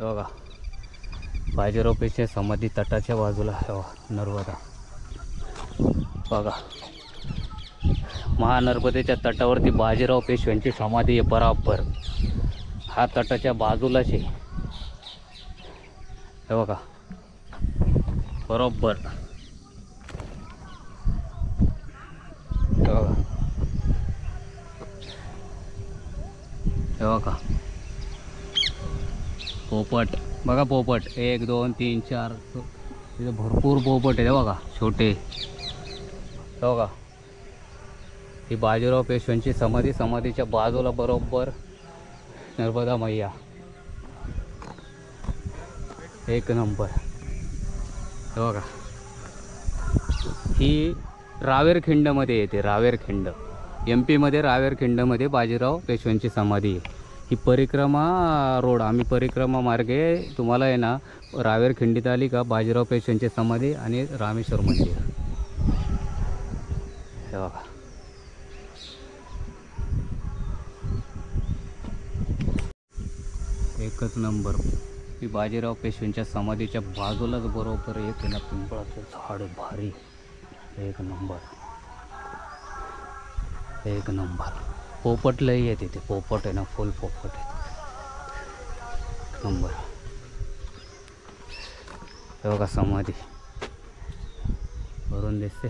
बघा बाजीराव पेशवे समाधी तटाच्या बाजूला आहे नर्मदा. बघा महानर्मदेच्या तटावरती बाजीराव पेशव्यांची समाधी आहे बराबर. हा तटाच्या बाजूलाच आहे. हे बघा बरोबर. हे बघा हे बघा पोपट. बघा पोपट 1 2 3 4 तिथे भरपूर पोपट आहे बघा छोटे. हे बघा ही बाजीराव पेशव्यांची समाधी. समाधीच्या बाजूला बरोबर नर्मदा मैया. एक नंबर. हे बघा ही रावेरखिंडमध्ये येते. रावेरखिंड MP मध्ये रावेरखिंडमध्ये बाजीराव पेशव्यांची समाधी आहे. ही परिक्रमा रोड आम्ही परिक्रमा मार्गे तुम्हाला आहे ना रावेरखिंडीत आली का बाजीराव पेशव्यांची समाधी आणि रामेश्वर मंदिर. हे बघा एकच नंबर. ही बाजीराव पेशव्यांच्या समाधीच्या बाजूलाच बरोबर एक ना पिंपळाचं झाड भारी. एक नंबर एक नंबर. पोपट लई येते ते. पोपट आहे ना फुल पोपट आहे नंबर. हे बघा समाधी वरून दिसते.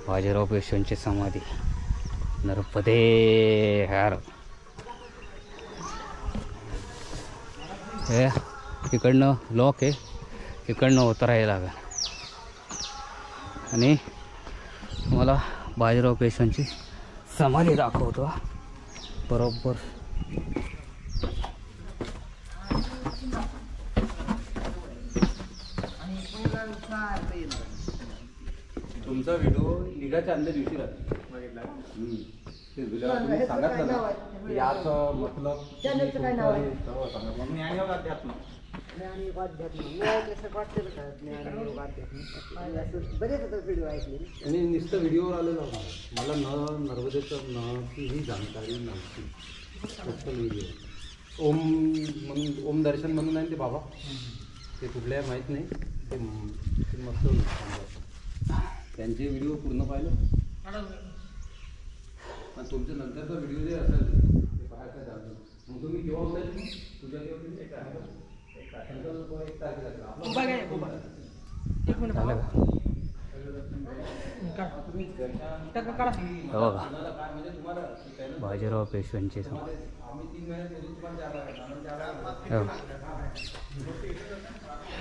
बाजीराव पेशव्यांची समाधी नर्मदे हर. हे इकडनं लॉक आहे. इकडनं उतरायला लागेल आणि मला बाजीराव पेशव्यांची समाधी दाखवतो बरोबर. तुमचा व्हिडिओ निघाच्या आदल्या दिवशी राहतो सांगितलं ना याचं मतलब अध्यात्म. आणि नुसतं व्हिडिओवर आलेलं मला नर्मदेचं ही जाणकारी नव्हती. सोशल व्हिडिओ ओम म्हणून ओम दर्शन म्हणून आहे ते बाबा. ते कुठल्या माहीत नाही. ते मस्त त्यांचे व्हिडिओ पूर्ण पाहिलं. पण तुमच्या नंतरचा व्हिडिओ जे असेल ते पाहायचं झालं. मग तुम्ही केव्हा होता तुझ्या बाजीराव पेशव्यांची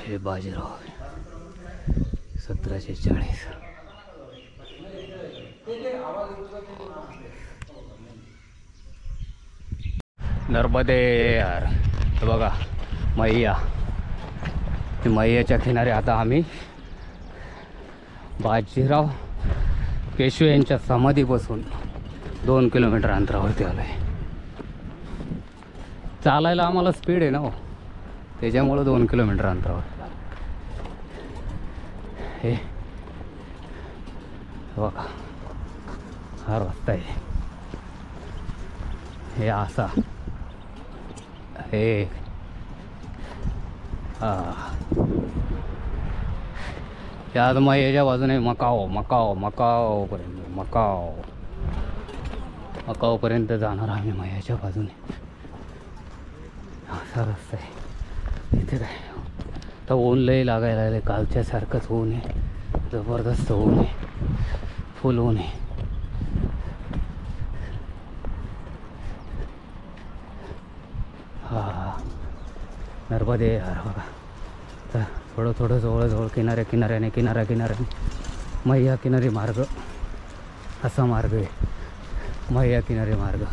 हे बाजीराव 1740. नर्मदे यार. हे बघा मैया. मैयाच्या किनारे आता आम्ही बाजीराव पेशवे यांच्या समाधीपासून 2 किलोमीटर अंतरावरती आलो आहे. चालायला आम्हाला स्पीड आहे ना हो, त्याच्यामुळं 2 किलोमीटर अंतरावर. हे बघा हा रस्ता आहे. हे असा हे त्यात मग याच्या बाजूने मकाओ मकाओ मकाओपर्यंत मकाओपर्यंत जाणार आम्ही मयाच्या बाजूने. असा रस्ता आहे. इथे काय तर ऊन लई लागायला लागले. कालच्यासारखंच ऊन आहे. जबरदस्त ऊन आहे. फुल ऊन आहे. नर्मदे यार. बघा तर थोडं जवळ किनाऱ्याने मैया किनारी मार्ग. असा मार्ग आहे मैया किनारी मार्ग.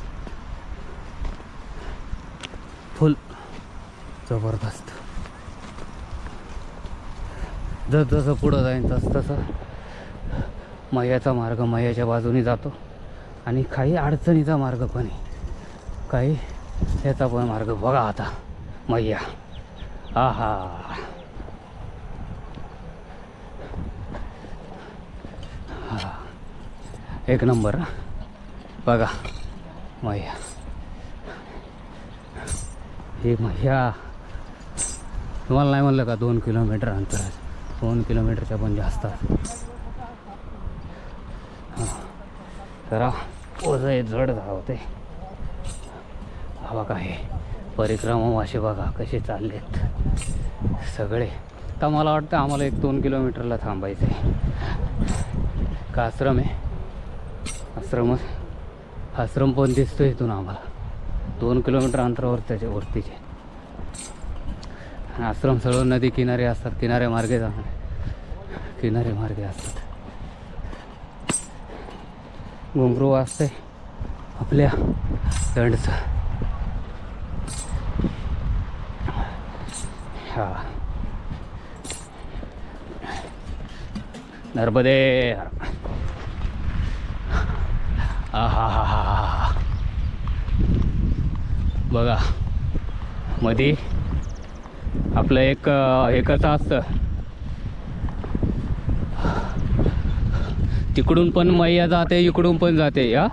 फुल जबरदस्त. जसं पुढं जाईन तसं मैयाचा मार्ग मैयाच्या बाजूने जातो. आणि काही अडचणीचा मार्ग पण आहे. काही ह्याचा पण मार्ग. बघा आता मैया. एक नंबर. बघा मैया हे मैया तुम्हाला नाही म्हणलं का 2 किलोमीटर अंतर आहे. 2 किलोमीटरच्या पण जास्त आहे. जरा ओझं जड धावते. हवा काय परिक्रमा वाशी बघा कसे चाललेत सगळे. तर मला वाटतं आम्हाला 1-2 किलोमीटरला थांबायचं आहे. का आश्रम आहे, आश्रम पण दिसतो इथून आम्हाला. 2 किलोमीटर अंतरावर त्याच्या वरतीचे आश्रम सगळं नदी किनारे असतात. किनारे मार्गे जाणार, किनारे मार्गे असतात. घुंगरू वाजते आपल्या दंडचं. हा नर्मदे. हा हा हा हा बघा मध्ये आपलं एक हे कसं असतं, तिकडून पण मैया जाते इकडून पण जाते. या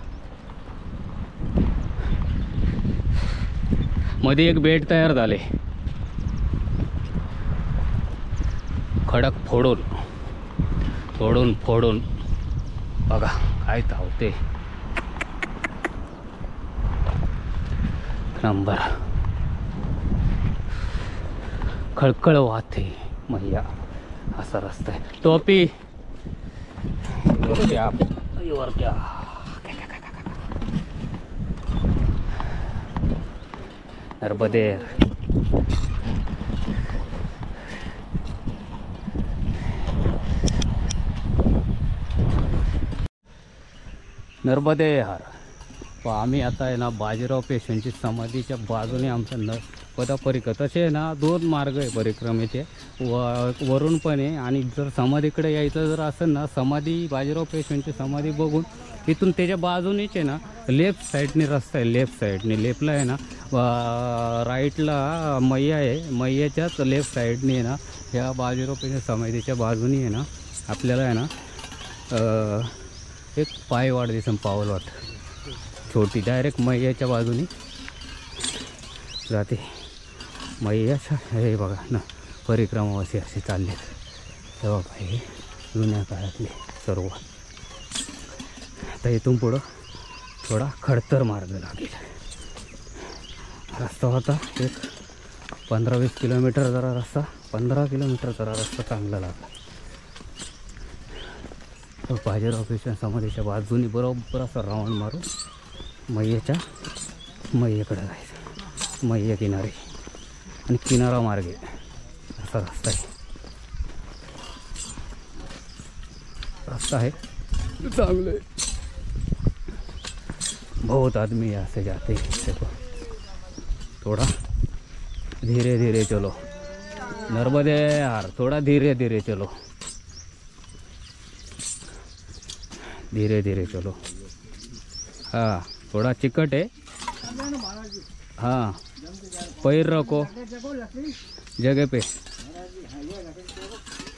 मध्ये एक बेट तयार झाले खडक फोडून फोडून फोडून. बघा काय धावते नंबर. खळखळ वाहते मैया. असा रस्ता आहे. टोपी वर क्या नर्मदे. नर्मदे हर. आम्ही आता आहे ना बाजीराव पेशव्यांची समाधीच्या बाजूने आमचा नर्मदा परिक्रमा. तसे आहे ना 2 मार्ग आहे परिक्रमेचे. वरून पण आहे आणि जर समाधीकडे यायचं जर असेल ना, समाधी बाजीराव पेशव्यांची समाधी बघून इथून त्याच्या बाजूनेच आहे ना लेफ्ट साईडने रस्ता आहे. लेफ्ट साईडने लेफ्टला आहे ना, राईटला मैया आहे. मैयाच्याच लेफ्ट साईडने आहे ना ह्या बाजीराव पेशव्यांच्या समाधीच्या बाजूने आहे ना आपल्याला आहे ना एक पायवाट दिसून पाऊलवाट छोटी डायरेक्ट मैयाच्या बाजूने जाते. मैयाच्या हे बघा ना परिक्रमावासी असे चालले. तेव्हा काही जुन्या काळातले सर्व. आता इथून पुढं थोडा खडतर मार्ग लागेल. रस्ता होता एक 15-20 किलोमीटर जरा रस्ता, 15 किलोमीटर जरा रस्ता चांगला लागला. बाजीराव पेशव्या समाधीच्या बाजूने बरोबर असं राऊंड मारून मैयाकडे जायचं. मैया किनारे आणि किनारा मार्गे असा रस्ता आहे. रस्ता है चांगले. बहुत आदमी यहाँ से जाते हैं. देखो थोड़ा धीरे धीरे चलो. नर्मदे यार थोड़ा धीरे धीरे चलो. धीरे धीरे चलो. हाँ थोड़ा चिकट है. हाँ पैर रखो जगह पे.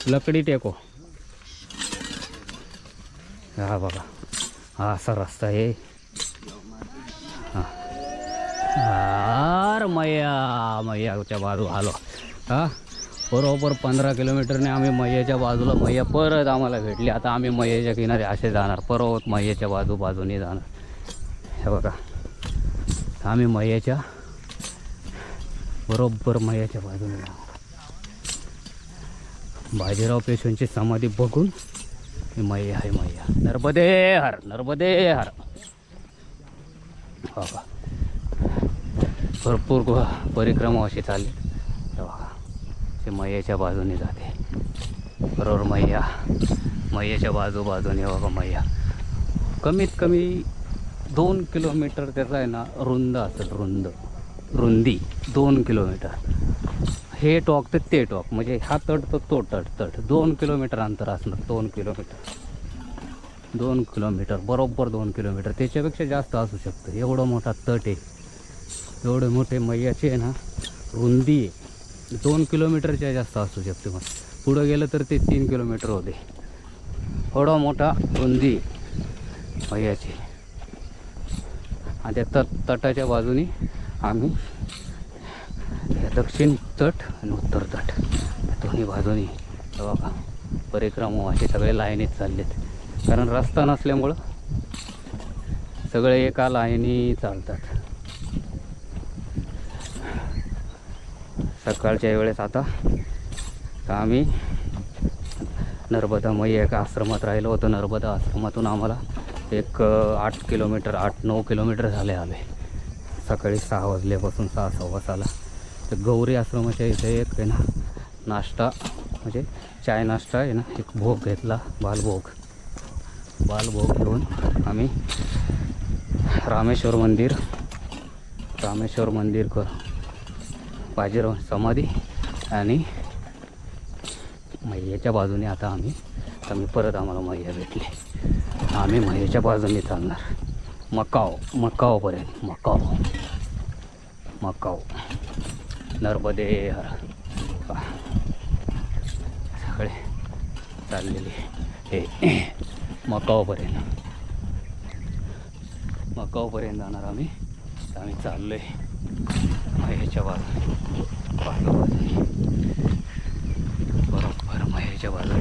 लकड़ी टेको. हा बघा हा असा रस्ता आहे. हार मैयाच्या बाजू आलो. हा बरोबर 15 किलोमीटरने आम्ही मैयाच्या बाजूला. मैया परत आम्हाला भेटली. आता आम्ही मैयाच्या किनारे असे जाणार. परत मैयाच्या बाजूने जाणार. हे बघा आम्ही मैयाच्या बरोबर मैयाच्या बाजूने जाणार. बाजीराव पेशव्यांची समाधी बघून मैया आहे. मैया नर्मदे हर नर्मदे हर. बघा भरपूर परिक्रमा अशी चालली. बघा ते मैयाच्या बाजूने जाते. बरोबर मैयाच्या बाजूने बघा मैया. कमीत कमी 2 किलोमीटर त्याचा आहे ना रुंद असेल. रुंदी 2 किलोमीटर. हे टॉक तर ते टॉक म्हणजे हा तट तर तो तट 2 किलोमीटर अंतर असणार. 2 किलोमीटर बरोबर 2 किलोमीटर. त्याच्यापेक्षा जास्त असू शकतं. एवढा मोठा तट आहे. एवढे मोठे मैयाचे आहे ना रुंदी आहे 2 किलोमीटरच्या जास्त असू शकते. मग पुढं गेलं तर ते 3 किलोमीटर होते. एवढा मोठा रुंदी मैयाची. आणि त्या तटाच्या बाजूने आम्ही दक्षिण तट आणि उत्तर तट दोन्ही बाजूनी हे बघा परिक्रमा असे सगळे लाईनीत चाललेत. कारण रस्ता नसल्यामुळं सगळे एका लाईनी चालतात. सकाळच्या वेळेस आता तर आम्ही नर्मदा मैया एका आश्रमात राहिलो होतो. नर्मदा आश्रमातून आम्हाला एक 8-9 किलोमीटर झाले आले. सकाळी 6 वाजल्यापासून 6:15 तर गौरी आश्रमाच्या इथे एक आहे ना नाश्ता म्हणजे चाय नाश्ता आहे ना एक भोग घेतला. बालभोग घेऊन आम्ही रामेश्वर मंदिर बाजीराव समाधी आणि मैयाच्या बाजूने आता आम्ही परत आम्हाला मैया भेटली. आम्ही मैयाच्या बाजूने चालणार मकावपर्यंत. मकाव नर्मदे हर सगळे चाललेले हे मकावपर्यंत जाणार आम्ही चाललो आहे मैयाच्या बाजूने बरोबर मैयाच्या बाजूने